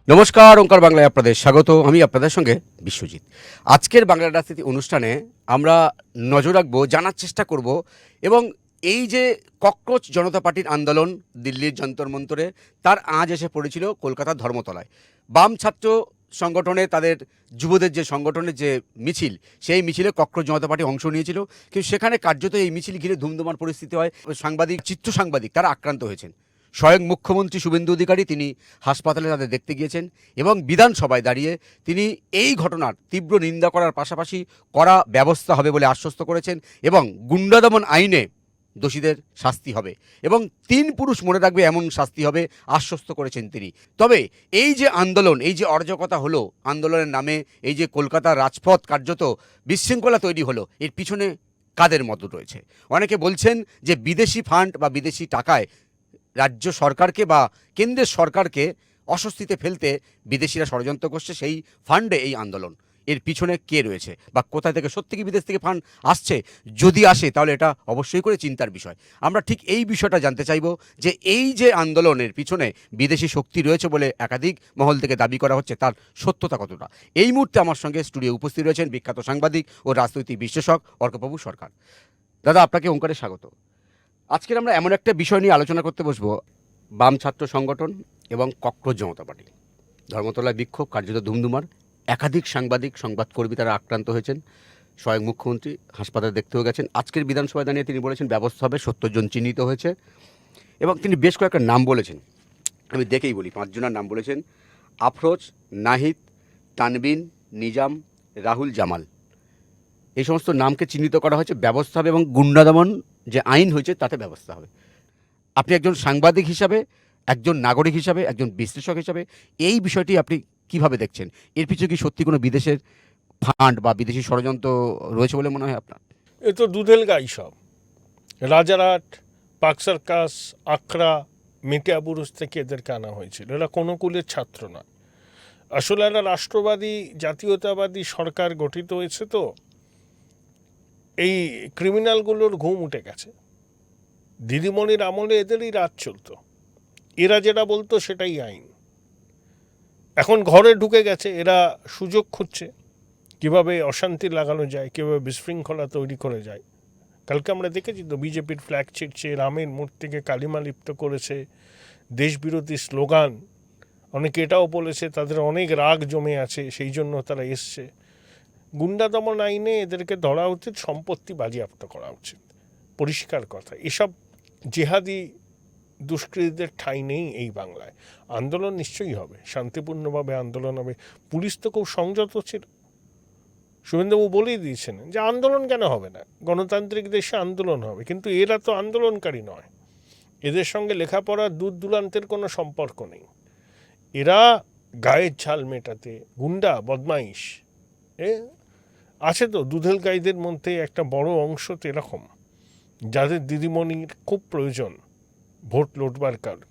নমস্কার, ওঙ্কার বাংলায় আপনাদের স্বাগত। আমি আপনাদের সঙ্গে বিশ্বজিৎ। আজকের বাংলা রাজনীতি অনুষ্ঠানে আমরা নজর রাখবো, জানার চেষ্টা করব এবং এই যে ককরোচ জনতা পার্টির আন্দোলন দিল্লির যন্তর মন্তরে, তার আঁচ এসে পড়েছিল কলকাতার ধর্মতলায়। বাম ছাত্র সংগঠনে তাদের যুবদের যে সংগঠনের যে মিছিল, সেই মিছিলে ককরোচ জনতা পার্টি অংশ নিয়েছিল, কিন্তু সেখানে কার্যত এই মিছিল ঘিরে ধুমধুমার পরিস্থিতি হয়। সাংবাদিক, চিত্র সাংবাদিক তারা আক্রান্ত হয়েছেন। স্বয়ং মুখ্যমন্ত্রী শুভেন্দু অধিকারী তিনি হাসপাতালে তাদের দেখতে গিয়েছেন এবং বিধানসভায় দাঁড়িয়ে তিনি এই ঘটনার তীব্র নিন্দা করার পাশাপাশি কড়া ব্যবস্থা হবে বলে আশ্বস্ত করেছেন এবং গুন্ডা দমন আইনে দোষীদের শাস্তি হবে এবং ৩ পুরুষ মনে রাখবে এমন শাস্তি হবে আশ্বস্ত করেছেন তিনি। তবে এই যে আন্দোলন, এই যে অরাজকতা হলো আন্দোলনের নামে, এই যে কলকাতার রাজপথ কার্যত বিশৃঙ্খলা তৈরি হলো, এর পিছনে কাদের মত রয়েছে? অনেকে বলছেন যে বিদেশি ফান্ড বা বিদেশি টাকায় রাজ্য সরকারকে বা কেন্দ্রের সরকারকে অস্বস্তিতে ফেলতে বিদেশিরা ষড়যন্ত্র করছে, সেই ফান্ডে এই আন্দোলন। এর পিছনে কে রয়েছে বা কোথা থেকে সত্যি কি বিদেশ থেকে ফান্ড আসছে? যদি আসে তাহলে এটা অবশ্যই করে চিন্তার বিষয়। আমরা ঠিক এই বিষয়টা জানতে চাইব যে এই যে আন্দোলনের পিছনে বিদেশি শক্তি রয়েছে বলে একাধিক মহল থেকে দাবি করা হচ্ছে, তার সত্যতা কতটা। এই মুহূর্তে আমার সঙ্গে স্টুডিও উপস্থিত রয়েছেন বিখ্যাত সাংবাদিক ও রাজনৈতিক বিশ্লেষক অর্কপ্রভু সরকার। দাদা, আপনাকে ওঙ্কারে স্বাগত। আজকের আমরা এমন একটা বিষয় নিয়ে আলোচনা করতে বসবো, বাম ছাত্র সংগঠন এবং ককরোচ জনতা পার্টি। ধর্মতলায় বিক্ষোভ, কার্যত ধুমধুমার। একাধিক সাংবাদিক, সংবাদকর্মী তারা আক্রান্ত হয়েছেন। স্বয়ং মুখ্যমন্ত্রী হাসপাতালে দেখতেও গেছেন। আজকের বিধানসভায় দাঁড়িয়ে তিনি বলেছেন ব্যবস্থা হবে, ৭০ জন চিহ্নিত হয়েছে এবং তিনি বেশ কয়েকটা নাম বলেছেন। আমি দেখেই বলি, ৫ জনের নাম বলেছেন: আফরোজ, নাহিদ, তানবিন, নিজাম, রাহুল, জামাল। এই সমস্ত নামকে চিহ্নিত করা হয়েছে, ব্যবস্থা হবে এবং গুন্ডা দমন যে আইন হয়েছে তাতে ব্যবস্থা হবে। আপনি একজন সাংবাদিক হিসাবে, একজন নাগরিক হিসাবে, একজন বিশ্লেষক হিসাবে এই বিষয়টি আপনি কিভাবে দেখছেন? এর পিছনে কি সত্যি কোনো বিদেশের ফান্ড বা বিদেশি ষড়যন্ত্র রয়েছে বলে মনে হয় আপনার? এ তো দুধেল গাই সব। রাজারহাট, পার্ক সার্কাস, আখড়া, মেটিয়াবুরুজ থেকে এদেরকে আনা হয়েছিল। এরা কোনো কুলের ছাত্র নয়। আসলে একটা রাষ্ট্রবাদী জাতীয়তাবাদী সরকার গঠিত হয়েছে, তো এই ক্রিমিনালগুলোর ঘুম উঠে গেছে। দিদিমণির আমলে এদেরই রাজ চলতো, এরা যেটা বলতো সেটাই আইন। এখন ঘরে ঢুকে গেছে, এরা সুযোগ খুঁজছে কীভাবে অশান্তি লাগানো যায়, কীভাবে বিশৃঙ্খলা তৈরি করে যায়। কালকে আমরা দেখেছি তো, বিজেপির ফ্ল্যাগ ছিঁড়ছে, রামের মূর্তিকে কালিমা লিপ্ত করেছে, দেশবিরোধী স্লোগান। অনেকে এটাও বলেছে তাদের অনেক রাগ জমে আছে, সেই জন্য তারা এসছে। গুন্ডা দমন আইনে এদেরকে ধরা উচিত, সম্পত্তি বাজেয়াপ্ত করা উচিত, পরিষ্কার কথা। এসব জেহাদি দুষ্কৃতীদের ঠাঁই নেই এই বাংলায়। আন্দোলন নিশ্চয়ই হবে, শান্তিপূর্ণভাবে আন্দোলন হবে। পুলিশ তো খুব সংযত ছিল। শুভেন্দুবাবু বলেই দিয়েছেন যে আন্দোলন কেন হবে না, গণতান্ত্রিক দেশে আন্দোলন হবে। কিন্তু এরা তো আন্দোলনকারী নয়, এদের সঙ্গে লেখাপড়া দূর দূরান্তের কোনো সম্পর্ক নেই। এরা গায়ের ঝাল মেটাতে গুন্ডা বদমাইশ আছে। তো দুধেল গাইদের মধ্যে একটা বড় অংশ তো এরকম, যাদের দিদিমণির খুব প্রয়োজন ভোট লুটবার কারণ।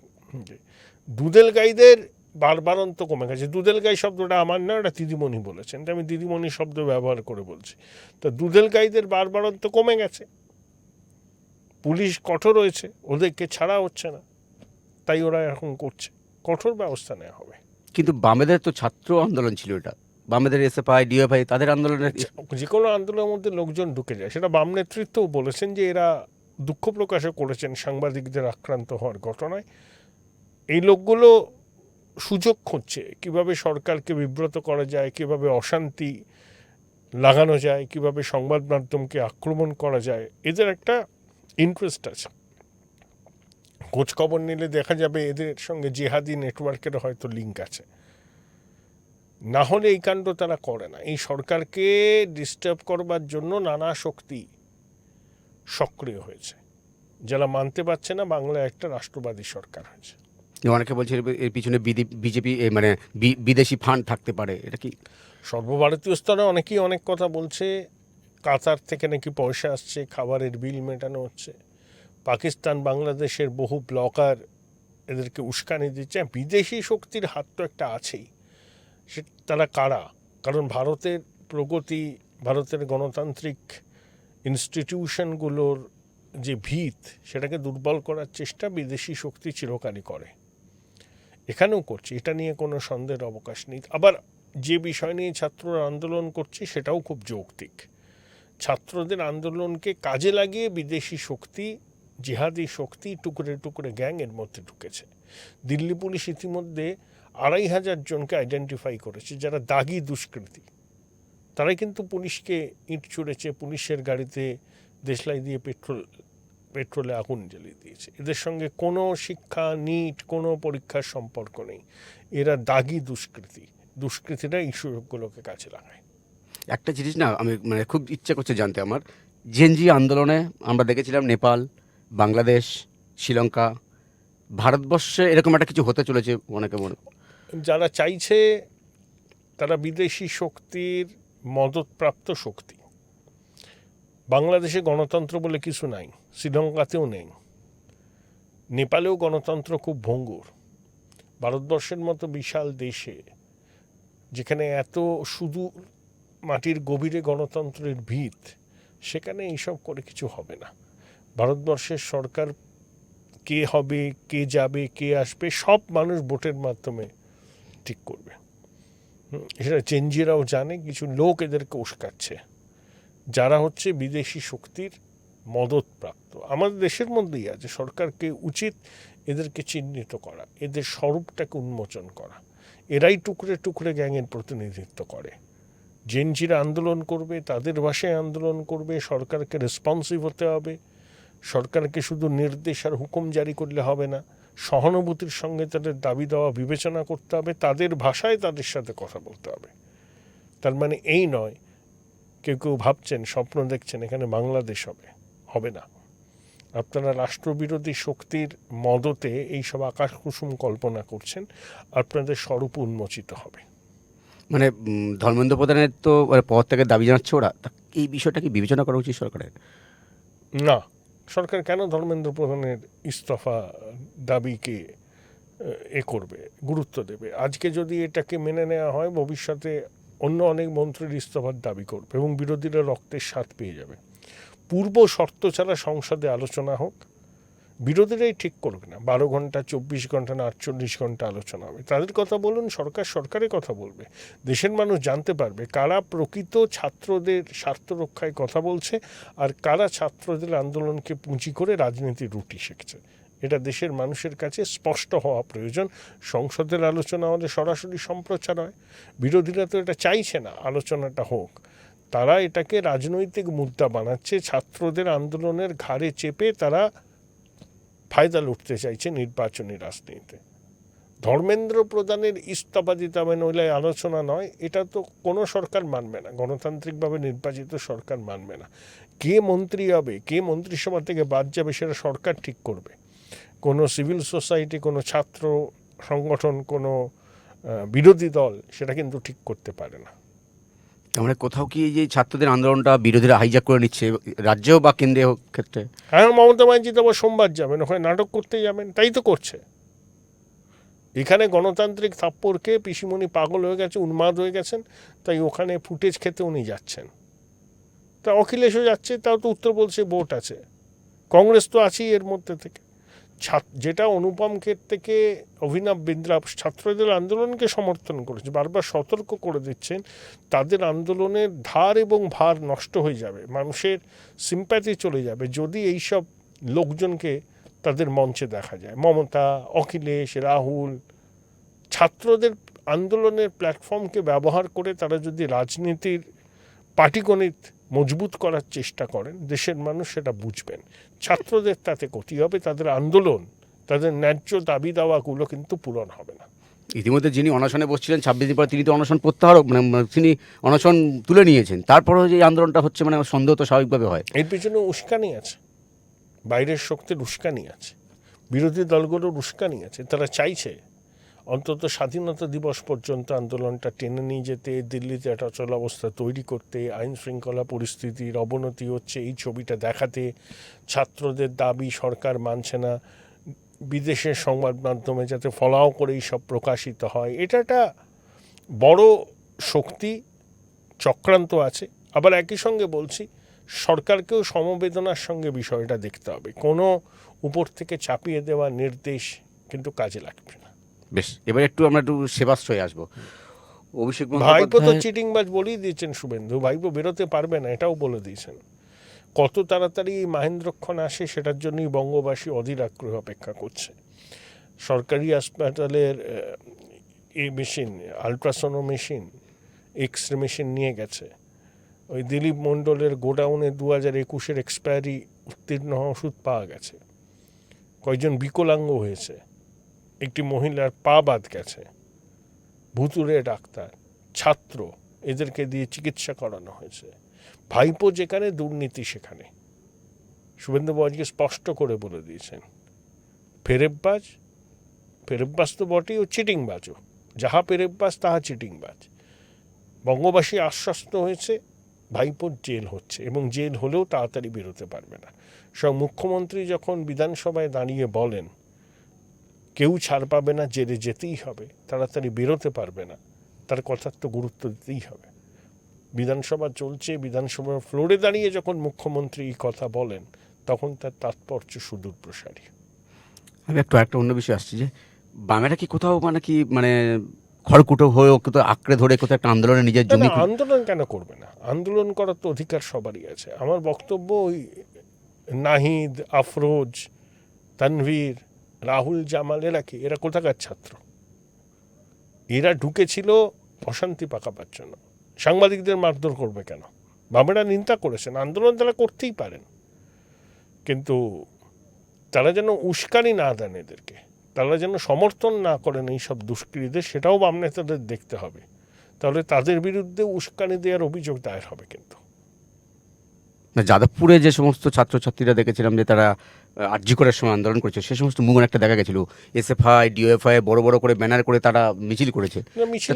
দুধেল গাইদের বারবারন্ত কমে গেছে। দুধেল গাই শব্দটা আমার না, এটা দিদিমণি বলেছেন, আমি দিদিমণি শব্দ ব্যবহার করে বলছি। তো দুধেল গাইদের বারবারন্ত কমে গেছে, পুলিশ কঠোর হয়েছে, ওদেরকে ছাড়া হচ্ছে না, তাই ওরা এখন করছে। কঠোর ব্যবস্থা নেওয়া হবে। কিন্তু বামেদের তো ছাত্র আন্দোলন ছিল, এটা বামেদের এসএফআই, ডিএফআই তাদের আন্দোলনের যে কোনো আন্দোলনের মধ্যে লোকজন ঢুকে যায়, সেটা বাম নেতৃত্বও বলেছেন যে এরা দুঃখ প্রকাশও করেছেন সাংবাদিকদের আক্রান্ত হওয়ার ঘটনায়। এই লোকগুলো সুযোগ খুঁজছে কীভাবে সরকারকে বিব্রত করা যায়, কীভাবে অশান্তি লাগানো যায়, কীভাবে সংবাদ মাধ্যমকে আক্রমণ করা যায়। এদের একটা ইন্টারেস্ট আছে। খোঁজখবর নিলে দেখা যাবে এদের সঙ্গে জেহাদি নেটওয়ার্কের হয়তো লিঙ্ক আছে, না হলে এই কাণ্ড তারা করে না। এই সরকারকে ডিস্টার্ব করবার জন্য নানা শক্তি সক্রিয় হয়েছে, যারা মানতে পারছে না বাংলায় একটা রাষ্ট্রবাদী সরকার হয়েছে। অনেকে বলছে এর পিছনে বিজেপি মানে বিদেশি ফান্ড থাকতে পারে, এটা কি? সর্বভারতীয় স্তরে অনেকেই অনেক কথা বলছে। কাতার থেকে নাকি পয়সা আসছে, খাবারের বিল মেটানো হচ্ছে। পাকিস্তান বাংলাদেশের বহু ব্লকার এদেরকে উস্কানি দিচ্ছে। বিদেশি শক্তির হাত তো একটা আছেই। সে তারা কারা? কারণ ভারতের প্রগতি, ভারতের গণতান্ত্রিক ইনস্টিটিউশনগুলোর যে ভিত, সেটাকে দুর্বল করার চেষ্টা বিদেশি শক্তি চিরকালই করে। এখানেও করছে, এটা নিয়ে কোনো সন্দেহের অবকাশ নেই। আবার যে বিষয় নিয়ে ছাত্ররা আন্দোলন করছে সেটাও খুব যৌক্তিক। ছাত্রদের আন্দোলনকে কাজে লাগিয়ে বিদেশি শক্তি, জিহাদি শক্তি, টুকরে টুকরে গ্যাং এর মধ্যে ঢুকেছে। দিল্লি পুলিশ ইতিমধ্যে 2,500 জনকে আইডেন্টিফাই করেছে যারা দাগি দুষ্কৃতী। তারাই কিন্তু পুলিশকে ইট ছুঁড়েছে, পুলিশের গাড়িতে দেশলাই দিয়ে পেট্রোলে আগুন জ্বালিয়ে দিয়েছে। এদের সঙ্গে কোনো শিক্ষা, নিট, কোনো পরীক্ষার সম্পর্ক নেই। এরা দাগি দুষ্কৃতীরা এই সুযোগগুলোকে কাজে লাগায়। একটা জিনিস না আমি মানে খুব ইচ্ছে করছে জানতে আমার, জেনজি আন্দোলনে আমরা দেখেছিলাম নেপাল, বাংলাদেশ, শ্রীলঙ্কা, ভারতবর্ষে এরকম একটা কিছু হতে চলেছে অনেকে মনে। যারা চাইছে তারা বিদেশি শক্তির মদতপ্রাপ্ত শক্তি। বাংলাদেশে গণতন্ত্র বলে কিছু নাই, শ্রীলঙ্কাতেও নেই, নেপালেও গণতন্ত্র খুব ভঙ্গুর। ভারতবর্ষের মতো বিশাল দেশে যেখানে এত শুধু মাটির গভীরে গণতন্ত্রের ভিত, সেখানে এইসব করে কিছু হবে না। ভারতবর্ষের সরকার কে হবে, কে যাবে, কে আসবে, সব মানুষ ভোটের মাধ্যমে ঠিক করবে। সেটা চেঞ্জিরাও জানে, কিছু লোক এদেরকে উস্কাচ্ছে যারা হচ্ছে বিদেশি শক্তির মদতপ্রাপ্ত। আমাদের দেশের মধ্যেই আছে, সরকারকে উচিত এদেরকে চিহ্নিত করা, এদের স্বরূপটাকে উন্মোচন করা। এরাই টুকরে টুকরে গ্যাংয়ের প্রতিনিধিত্ব করে। জেনজিরা আন্দোলন করবে, তাদের ভাষায় আন্দোলন করবে, সরকারকে রেসপন্সিভ হতে হবে। সরকারকে শুধু নির্দেশ আর হুকুম জারি করলে হবে না, সহানুভূতির সঙ্গে তাদের দাবি দেওয়া বিবেচনা করতে হবে, তাদের ভাষায় তাদের সাথে কথা বলতে হবে। তার মানে এই নয় কেউ কেউ ভাবছেন, স্বপ্ন দেখছেন এখানে বাংলাদেশ হবে না। আপনারা রাষ্ট্রবিরোধী শক্তির মদতে এইসব আকাশ কুসুম কল্পনা করছেন, আপনাদের স্বরূপ উন্মোচিত হবে। মানে ধর্মেন্দ্র প্রধানের তো পদ থেকে দাবি জানাচ্ছে ওরা, তা এই বিষয়টা কি বিবেচনা করা উচিত সরকারের? না, সরকার কেন ধর্মেন্দ্র প্রধানের ইস্তফা দাবিকে করবে, গুরুত্ব দেবে? আজকে যদি এটাকে মেনে নেওয়া হয়, ভবিষ্যতে অন্য অনেক মন্ত্রীর ইস্তফার দাবি করবে এবং বিরোধীরা রক্তের স্বাদ পেয়ে যাবে। পূর্ব শর্ত ছাড়া সংসদে আলোচনা হোক, বিরোধীরাই ঠিক করবে না 12 ঘন্টা, 24 ঘন্টা না 48 ঘন্টা আলোচনা হবে। তাদের কথা বলুন, সরকারের কথা বলবে। দেশের মানুষ জানতে পারবে কারা প্রকৃত ছাত্রদের স্বার্থ রক্ষায় কথা বলছে আর কারা ছাত্রদের আন্দোলনকে পুঁজি করে রাজনীতির রুটি শিখছে। এটা দেশের মানুষের কাছে স্পষ্ট হওয়া প্রয়োজন। সংসদের আলোচনা হলে সরাসরি সম্প্রচার হয়। বিরোধীরা তো এটা চাইছে না আলোচনাটা হোক, তারা এটাকে রাজনৈতিক মুদ্রা বানাচ্ছে। ছাত্রদের আন্দোলনের ঘাড়ে চেপে তারা ফায়দা লুটতে চাইছে নির্বাচনী রাজনীতিতে। ধর্মেন্দ্র প্রধানের ইস্তফা দিতে হবে, নইলে আলোচনা নয়, এটা তো কোনো সরকার মানবে না, গণতান্ত্রিকভাবে নির্বাচিত সরকার মানবে না। কে মন্ত্রী হবে, কে মন্ত্রিসভা থেকে বাদ যাবে, সেটা সরকার ঠিক করবে। কোনো সিভিল সোসাইটি, কোনো ছাত্র সংগঠন, কোনো বিরোধী দল সেটা কিন্তু ঠিক করতে পারে না। আমরা কোথাও কি এই যে ছাত্রদের আন্দোলনটা বিরোধীরা হাইজ্যাক করে নিচ্ছে, রাজ্যেও বা কেন্দ্রীয় ক্ষেত্রে? হ্যাঁ, মমতা ব্যানার্জি তো আবার সোমবার যাবেন, ওখানে নাটক করতে যাবেন, তাই তো করছে। এখানে গণতান্ত্রিক থাপ্পড়কে পিসিমণি পাগল হয়ে গেছে, উন্মাদ হয়ে গেছেন, তাই ওখানে ফুটেজ খেতে উনি যাচ্ছেন। তা অখিলেশও যাচ্ছে, তাও তো উত্তর বলছে ভোট আছে, কংগ্রেস তো আছেই এর মধ্যে থেকে। যেটা অনুপম খের থেকে অভিনব বিন্দ্রা ছাত্রদের আন্দোলনকে সমর্থন করেছে, বারবার সতর্ক করে দিচ্ছেন তাদের আন্দোলনের ধার এবং ভার নষ্ট হয়ে যাবে, মানুষের সিম্প্যাথি চলে যাবে যদি এইসব লোকজনকে তাদের মঞ্চে দেখা যায়। মমতা, অখিলেশ, রাহুল ছাত্রদের আন্দোলনের প্ল্যাটফর্মকে ব্যবহার করে তারা যদি রাজনীতির পাটিগণিত মজবুত করার চেষ্টা করেন, দেশের মানুষ সেটা বুঝবেন। ছাত্রদের তাতে ক্ষতি হবে, তাদের আন্দোলন, তাদের ন্যায্য দাবি দাওয়াগুলো কিন্তু পূরণ হবে না। ইতিমধ্যে যিনি অনশনে বসছিলেন 26 দিন পর, তিনি তো অনশন প্রত্যাহার মানে তিনি অনশন তুলে নিয়েছেন, তারপরেও যে আন্দোলনটা হচ্ছে, মানে সন্দেহ তো স্বাভাবিকভাবে হয়। এর পিছনে উস্কানি আছে, বাইরের শক্তির উস্কানি আছে, বিরোধী দলগুলোর উস্কানি আছে। তারা চাইছে অন্তত স্বাধীনতা দিবস পর্যন্ত আন্দোলনটা টেনে নিয়ে যেতে, দিল্লিতে একটা অচলাবস্থা তৈরি করতে, আইন শৃঙ্খলা পরিস্থিতির অবনতি হচ্ছে এই ছবিটা দেখাতে, ছাত্রদের দাবি সরকার মানছে না, বিদেশের সংবাদ মাধ্যমে যাতে ফলাও করে এইসব প্রকাশিত হয়। এটা একটা বড় শক্তি চক্রান্ত আছে। আবার একই সঙ্গে বলছি, সরকারকেও সমবেদনার সঙ্গে বিষয়টা দেখতে হবে। কোনো উপর থেকে চাপিয়ে দেওয়া নির্দেশ কিন্তু কাজে লাগবে না। বেশ, এবার আমরা একটু সেবাশ্রয়ে আসবো। অভিষেক ভাইপো তো বন্দ্যোপাধ্যায় চিটিংবাজ বলেই দিয়েছেন শুভেন্দু, ভাইপো বেরোতে পারবে না এটাও বলে দিয়েছেন। কত তাড়াতাড়ি মাহেন্দ্রক্ষণ আসে সেটার জন্যই বঙ্গবাসী অধীর আগ্রহে অপেক্ষা করছে। সরকারি হাসপাতালের এই machine, ultrasono machine, X ray machine নিয়ে গেছে। ওই দিলীপ মণ্ডলের গোডাউনে 2021 এক্সপায়ারি উত্তীর্ণ হওয়া ওষুধ পাওয়া গেছে। কয়েকজন বিকলাঙ্গ হয়েছে, একটি মহিলার পা বাদ গেছে, ভুতুরে ডাক্তার, ছাত্র, এদেরকে দিয়ে চিকিৎসা করানো হয়েছে। ভাইপো যেখানে দুর্নীতি সেখানে। শুভেন্দুবাবু আজকে স্পষ্ট করে বলে দিয়েছেন, ফেরেববাজ তো বটেই, ও চিটিংবাজও। যাহা ফেরেববাজ তাহা চিটিংবাজ। বঙ্গবাসী আশ্বস্ত হয়েছে, ভাইপোর জেল হচ্ছে এবং জেল হলেও তাড়াতাড়ি বেরোতে পারবে না। সব মুখ্যমন্ত্রী যখন বিধানসভায় দাঁড়িয়ে বলেন কেউ ছাড় পাবে না, জেলে যেতেই হবে, তাড়াতাড়ি বেরোতে পারবে না, তার কথার তো গুরুত্ব দিতেই হবে। বিধানসভা চলছে, বিধানসভার ফ্লোরে দাঁড়িয়ে যখন মুখ্যমন্ত্রী এই কথা বলেন তখন তার তাৎপর্য সুদূর প্রসারী। আমি একটা অন্য বিষয় আসছি, যে বামেরা কি কোথাও খড়কুটো হয়ে কোথাও আঁকড়ে ধরে কোথাও একটা আন্দোলনে নিজের জমি আন্দোলন কেন করবে না? আন্দোলন করার তো অধিকার সবারই আছে। আমার বক্তব্য, ওই নাহিদ, আফরোজ, তানভীর, রাহুল, জামাল, এরা কোথাকার ছাত্র? এরা ঢুকেছিল অশান্তি পাকাবার জন্য। সাংবাদিকদের মারধর করবে কেন? বামেরা নিন্দা করেছেন, আন্দোলন তারা করতেই পারেন, কিন্তু তারা যেন উস্কানি না দেন এদেরকে, তারা যেন সমর্থন না করেন এইসব দুষ্কৃতীদের, সেটাও বাম নেতাদের দেখতে হবে। তাহলে তাদের বিরুদ্ধে উস্কানি দেওয়ার অভিযোগ দায়ের হবে। কিন্তু যাদবপুরে যে সমস্ত ছাত্রছাত্রীরা দেখেছিলাম যে তারা আরজি করার সময় আন্দোলন করেছে, সে সমস্ত মুভমেন্ট একটা দেখা গেছিল, এসএফআই, ডিওএফআই বড় বড় করে ব্যানার করে তারা মিছিল করেছে।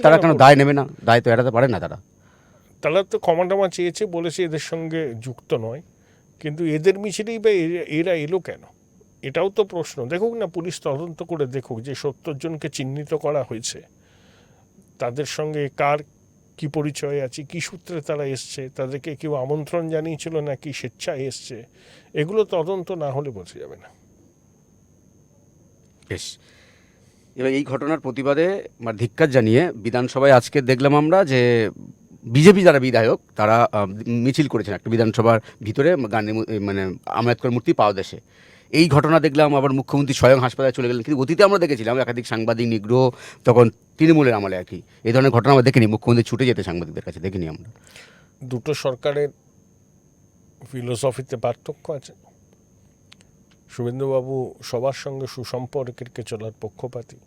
তারা কেন দায় নেবে না? দায় তো এড়াতে পারে না তারা। তারা তো ক্ষমা টমা চেয়েছে, বলেছে এদের সঙ্গে যুক্ত নয়, কিন্তু এদের মিছিলেই বা এরা এলো কেন? এটাও তো প্রশ্ন। দেখুক না, পুলিশ তদন্ত করে দেখুক যে 70 জনকে চিহ্নিত করা হয়েছে, তাদের সঙ্গে কার কি পরিচয় আছে, কি সূত্রে তারা এসছে, তাদেরকে কেউ আমন্ত্রণ জানিয়েছিল নাকি স্বেচ্ছায় এসছে, এগুলো তদন্ত না হলে বোঝা যাবে না। বেশ, এবার এই ঘটনার প্রতিবাদে ধিক্কার জানিয়ে বিধানসভায় আজকে দেখলাম আমরা যে বিজেপি যারা বিধায়ক তারা মিছিল করেছেন একটা বিধানসভার ভিতরে, গান্ধী আম্বেদকর মূর্তি পাওয়া দেশে। এই ঘটনা দেখলাম, আবার মুখ্যমন্ত্রী স্বয়ং হাসপাতালে চলে গেলেন। কিন্তু অতীতে আমরা দেখেছিলাম একাধিক সাংবাদিক নিগ্রহ, তখন তৃণমূলের আমলে আর কি, এই ধরনের ঘটনা আমরা দেখিনি। মুখ্যমন্ত্রী ছুটে যেতে সাংবাদিকদের কাছে দেখিনি আমরা। দুটো সরকারের ফিলোসফিতে পার্থক্য আছে। শুভেন্দুবাবু সবার সঙ্গে সুসম্পর্কের চলার পক্ষপাতী,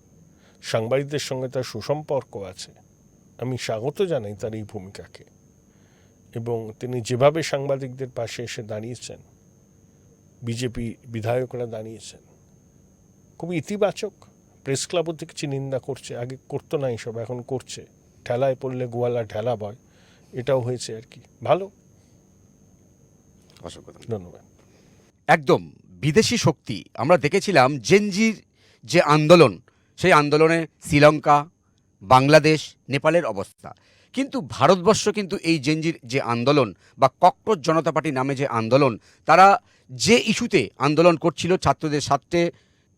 সাংবাদিকদের সঙ্গে তার সুসম্পর্ক আছে। আমি স্বাগত জানাই তার এই ভূমিকাকে, এবং তিনি যেভাবে সাংবাদিকদের পাশে এসে দাঁড়িয়েছেন, বিজেপি বিধায়করা দাঁড়িয়েছেন, খুবই ইতিবাচক। প্রেস ক্লাবও দেখছি নিন্দা করছে, আগে করতো না এইসব, এখন করছে। ঠেলায় পড়লে গোয়ালা ঠেলা বয়, এটাও হয়েছে আর কি, ভালো। অসংখ্য ধন্যবাদ। একদম বিদেশি শক্তি আমরা দেখেছিলাম, জেনজির যে আন্দোলন, সেই আন্দোলনে শ্রীলঙ্কা, বাংলাদেশ, নেপালের অবস্থা। কিন্তু ভারতবর্ষ কিন্তু এই জেনজির যে আন্দোলন বা ককরোচ জনতা পার্টি নামে যে আন্দোলন, তারা যে ইস্যুতে আন্দোলন করছিল, ছাত্রদের স্বার্থে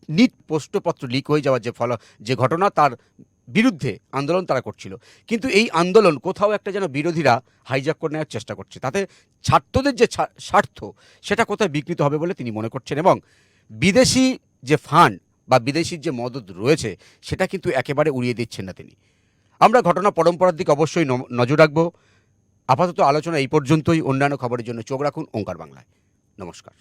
নিট প্রশ্নপত্র লিক হয়ে যাওয়ার যে ঘটনা, তার বিরুদ্ধে আন্দোলন তারা করছিল। কিন্তু এই আন্দোলন কোথাও একটা যেন বিরোধীরা হাইজ্যাক করে নেওয়ার চেষ্টা করছে, তাতে ছাত্রদের যে স্বার্থ সেটা কোথায় বিকৃত হবে বলে তিনি মনে করছেন। এবং বিদেশি যে ফান্ড বা বিদেশির যে মদত রয়েছে সেটা কিন্তু একেবারে উড়িয়ে দিচ্ছেন না তিনি। আমরা ঘটনা পরম্পরার দিকে অবশ্যই নজর রাখবো। আপাতত আলোচনা এই পর্যন্তই। অন্যান্য খবরের জন্য চোখ রাখুন ওঙ্কার বাংলায়। নমস্কার।